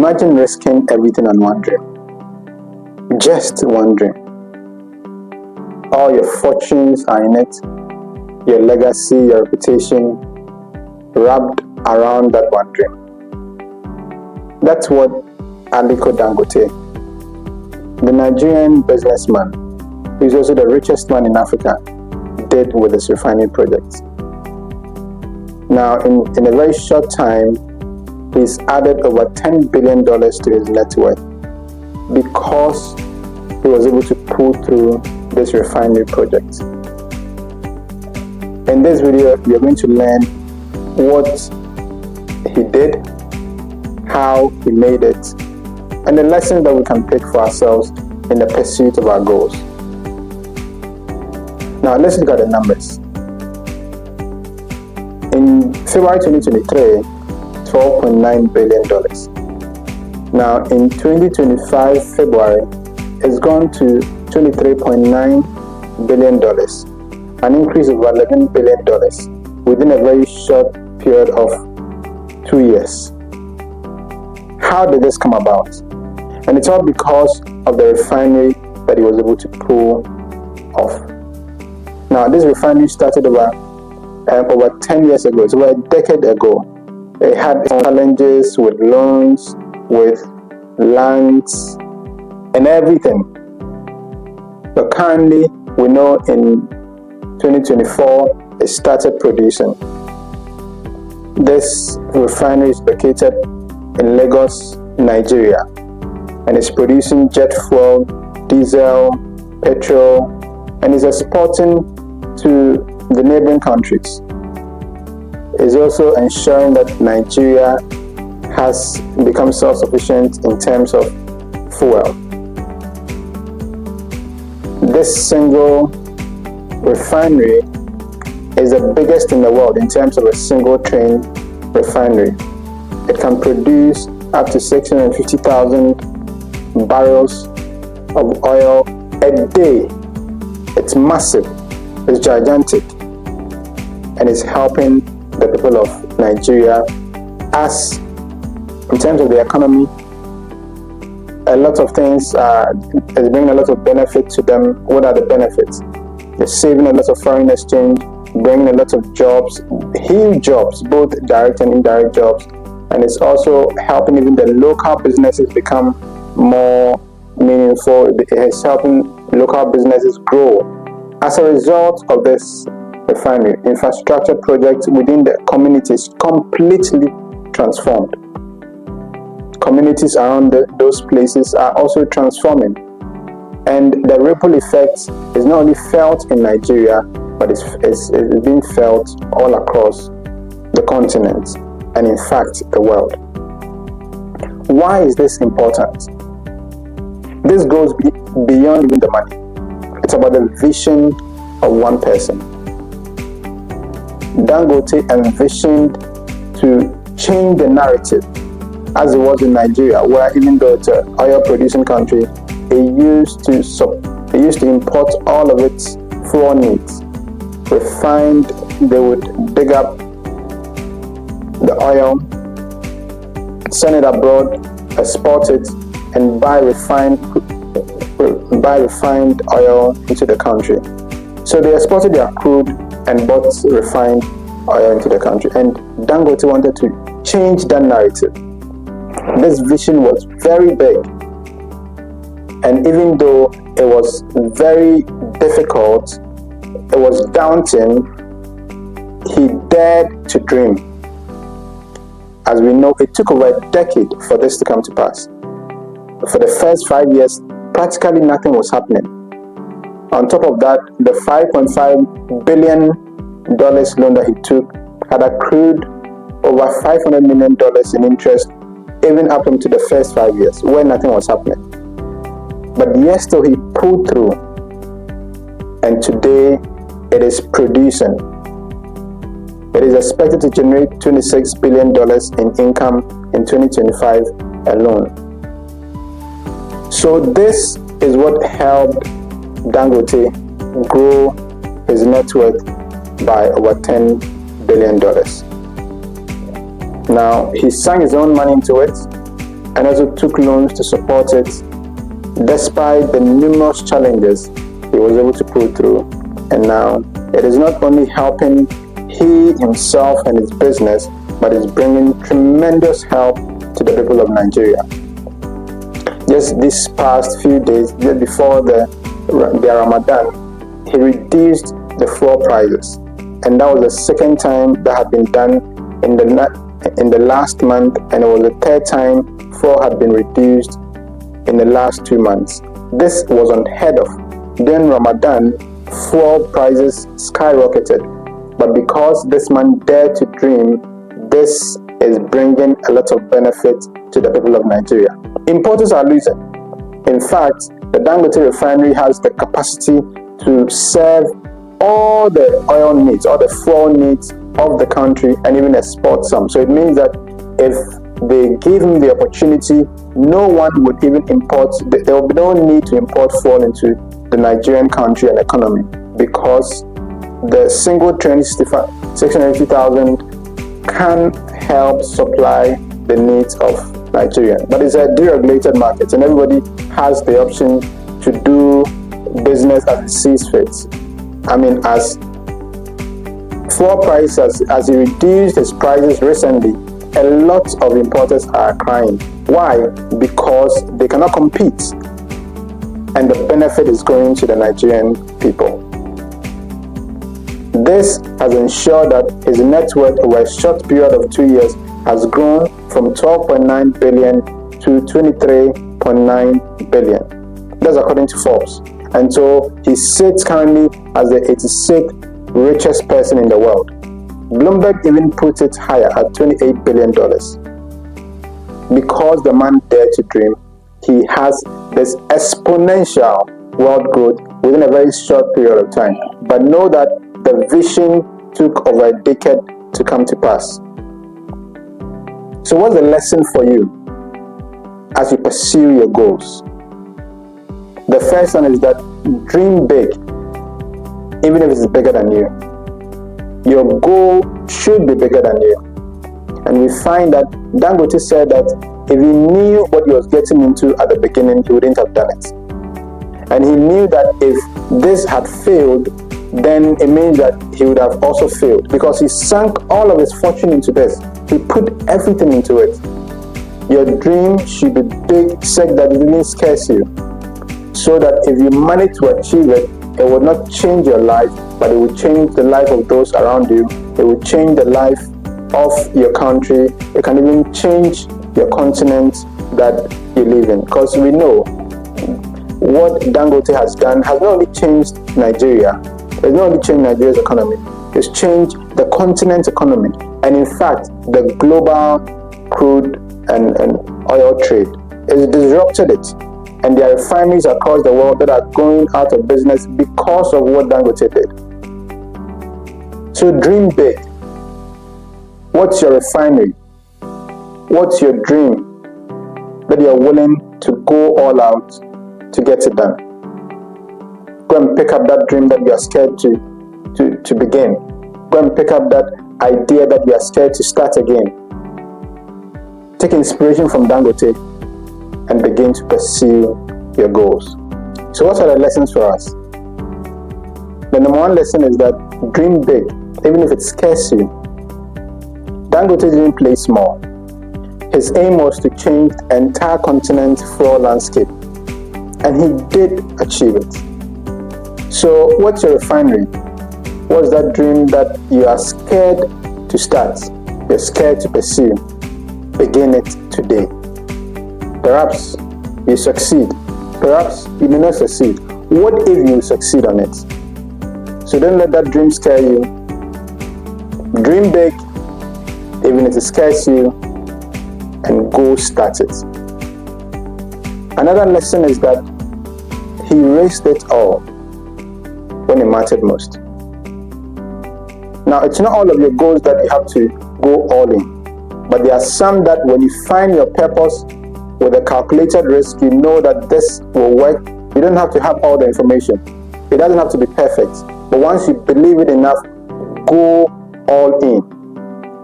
Imagine risking everything on one dream. Just one dream. All your fortunes are in it, your legacy, your reputation, wrapped around that one dream. That's what Aliko Dangote, the Nigerian businessman, who is also the richest man in Africa, did with his refining project. Now, in a very short time, he's added over $10 billion to his net worth because he was able to pull through this refinery project. In this video, we are going to learn what he did, how he made it, and the lessons that we can pick for ourselves in the pursuit of our goals. Now, let's look at the numbers. In February 2023, $12.9 billion. Now, in 2025 February, it's gone to $23.9 billion, an increase of $11 billion within a very short period of 2 years. How did this come about? And it's all because of the refinery that he was able to pull off. Now, this refinery started over 10 years ago, it's over a decade ago. It had challenges with loans, with lands, and everything. But currently, we know in 2024, it started producing. This refinery is located in Lagos, Nigeria, and it's producing jet fuel, diesel, petrol, and is exporting to the neighboring countries. It's also ensuring that Nigeria has become self-sufficient in terms of fuel. This single refinery is the biggest in the world in terms of a single train refinery. It can produce up to 650,000 barrels of oil a day. It's massive, it's gigantic, and it's helping the people of Nigeria as in terms of the economy. A lot of things is bringing a lot of benefit to them. What are the benefits? It's saving a lot of foreign exchange, bringing a lot of jobs, huge jobs, both direct and indirect jobs, and it's also helping even the local businesses become more meaningful. It's helping local businesses grow. As a result of this refinery, infrastructure projects within the communities completely transformed. Communities around those places are also transforming, and the ripple effect is not only felt in Nigeria, but it's being felt all across the continent and in fact the world. Why is this important? This goes beyond even the money. It's about the vision of one person. Dangote envisioned to change the narrative, as it was in Nigeria, where even though it's an oil-producing country, it used to import all of its fuel needs. Refined, they would dig up the oil, send it abroad, export it, and buy refined oil into the country. So they exported their crude and bought refined oil into the country. And Dangote wanted to change that narrative. This vision was very big. And even though it was very difficult, it was daunting, he dared to dream. As we know, it took over a decade for this to come to pass. For the first 5 years, practically nothing was happening. On top of that, the $5.5 billion loan that he took had accrued over $500 million in interest, even up into the first 5 years, when nothing was happening. But yet still he pulled through, and today it is producing. It is expected to generate $26 billion in income in 2025 alone. So this is what helped Dangote grow his net worth by over $10 billion. Now, he sank his own money into it, and also took loans to support it. Despite the numerous challenges, he was able to pull through. And now it is not only helping he himself and his business, but it's bringing tremendous help to the people of Nigeria. Just this past few days, just before their Ramadan, he reduced the fuel prices, and that was the second time that had been done in the last month, and it was the third time fuel had been reduced in the last 2 months. This was unheard of. During Ramadan, fuel prices skyrocketed, but because this man dared to dream, this is bringing a lot of benefit to the people of Nigeria. Importers are losing. In fact, the Dangote refinery has the capacity to serve all the oil needs, all the fuel needs of the country, and even export some. So it means that if they give him the opportunity, no one would even import. There will be no need to import fuel into the Nigerian country and economy, because the single train 680,000 can help supply the needs of Nigeria. But it's a deregulated market, and everybody has the option to do business as it sees fit. I mean, as fuel prices, as he reduced his prices recently, a lot of importers are crying. Why? Because they cannot compete, and the benefit is going to the Nigerian people. This has ensured that his net worth over a short period of 2 years has grown from 12.9 billion to 23.9 billion. That's according to Forbes. And so he sits currently as the 86th richest person in the world. Bloomberg even put it higher at $28 billion. Because the man dared to dream, he has this exponential wealth growth within a very short period of time. But know that the vision took over a decade to come to pass. So what's the lesson for you as you pursue your goals? The first one is that dream big, even if it's bigger than you. Your goal should be bigger than you. And we find that Dangote said that if he knew what he was getting into at the beginning, he wouldn't have done it. And he knew that if this had failed, then it means that he would have also failed, because he sunk all of his fortune into this. He put everything into it. Your dream should be big, such that it really scares you, so that if you manage to achieve it, it will not change your life, but it will change the life of those around you. It will change the life of your country. It can even change your continent that you live in, because we know what Dangote has done has not only changed Nigeria, it's not only changed Nigeria's economy, it's changed the continent's economy, and in fact, the global crude and oil trade. It's disrupted it, and there are refineries across the world that are going out of business because of what Dangote did. So dream big. What's your refinery? What's your dream that you're willing to go all out to get it done? Go and pick up that dream that you are scared to begin. Go and pick up that idea that you are scared to start again. Take inspiration from Dangote and begin to pursue your goals. So what are the lessons for us? The number one lesson is that dream big, even if it scares you. Dangote didn't play small. His aim was to change the entire continent's fuel landscape, and he did achieve it. So what's your refinery? What's that dream that you are scared to start? You're scared to pursue? Begin it today. Perhaps you succeed. Perhaps you may not succeed. What if you succeed on it? So don't let that dream scare you. Dream big, even if it scares you, and go start it. Another lesson is that he risked it all when it mattered most. Now, it's not all of your goals that you have to go all in, but there are some that when you find your purpose with a calculated risk, you know that this will work. You don't have to have all the information. It doesn't have to be perfect. But once you believe it enough, go all in.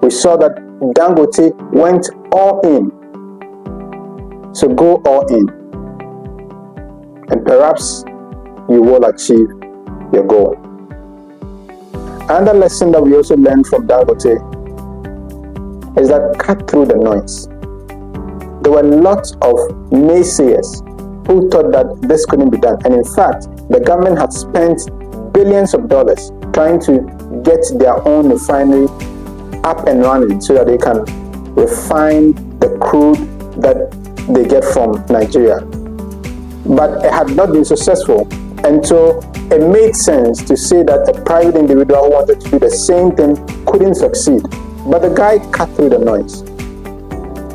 We saw that Dangote went all in. So go all in, and perhaps you will achieve your goal. Another lesson that we also learned from Dangote is that cut through the noise. There were lots of naysayers who thought that this couldn't be done. And in fact, the government had spent billions of dollars trying to get their own refinery up and running so that they can refine the crude that they get from Nigeria. But it had not been successful. And so it made sense to say that a private individual who wanted to do the same thing couldn't succeed. But the guy cut through the noise.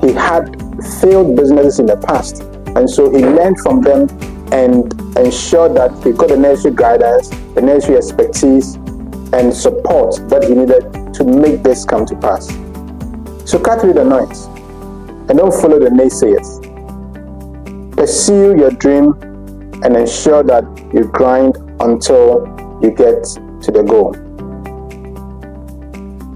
He had failed businesses in the past. And so he learned from them and ensured that he got the necessary guidance, the necessary expertise, and support that he needed to make this come to pass. So cut through the noise and don't follow the naysayers. Pursue your dream and ensure that you grind until you get to the goal.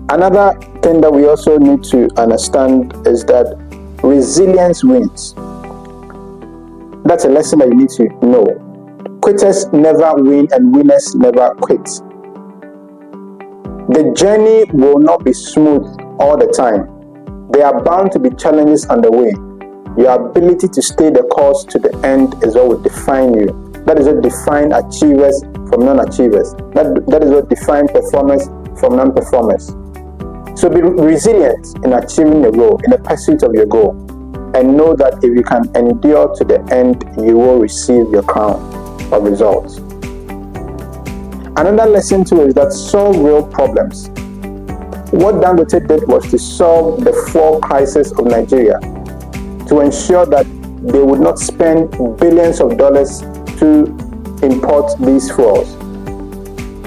Another thing that we also need to understand is that resilience wins. That's a lesson that you need to know. Quitters never win and winners never quit. The journey will not be smooth all the time. There are bound to be challenges on the way. Your ability to stay the course to the end is what will define you. That is what defines achievers from non-achievers. That is what defines performers from non-performers. So be resilient in achieving your goal, in the pursuit of your goal. And know that if you can endure to the end, you will receive your crown of results. Another lesson too is that solve real problems. What Dangote did was to solve the fuel crisis of Nigeria, to ensure that they would not spend billions of dollars to import these fuels.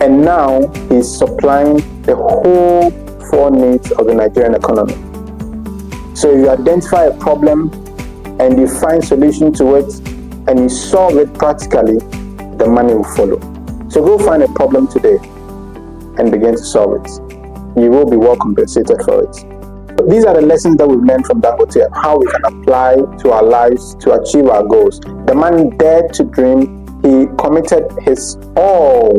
And now he's supplying the whole fuel needs of the Nigerian economy. So if you identify a problem and you find solution to it and you solve it practically, the money will follow. So go find a problem today and begin to solve it. You will be well compensated for it. But these are the lessons that we've learned from Dangote and how we can apply to our lives to achieve our goals. The man dared to dream. He committed his all.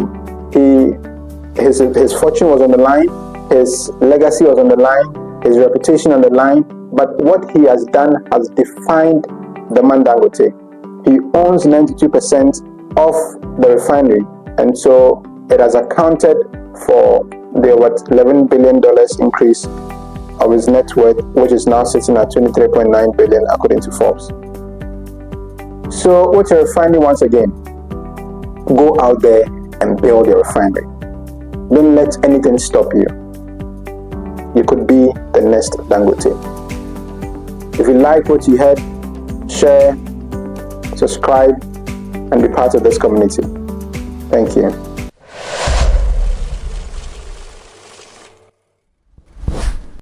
His fortune was on the line. His legacy was on the line. His reputation on the line. But what he has done has defined the man Dangote. He owns 92% of the refinery, and so it has accounted for the $11 billion increase of his net worth, which is now sitting at $23.9 billion according to Forbes. So what your refinery once again, go out there and build your refinery. Don't let anything stop you. You could be the next Dangote. If you like what you heard, share, subscribe, and be part of this community. Thank you.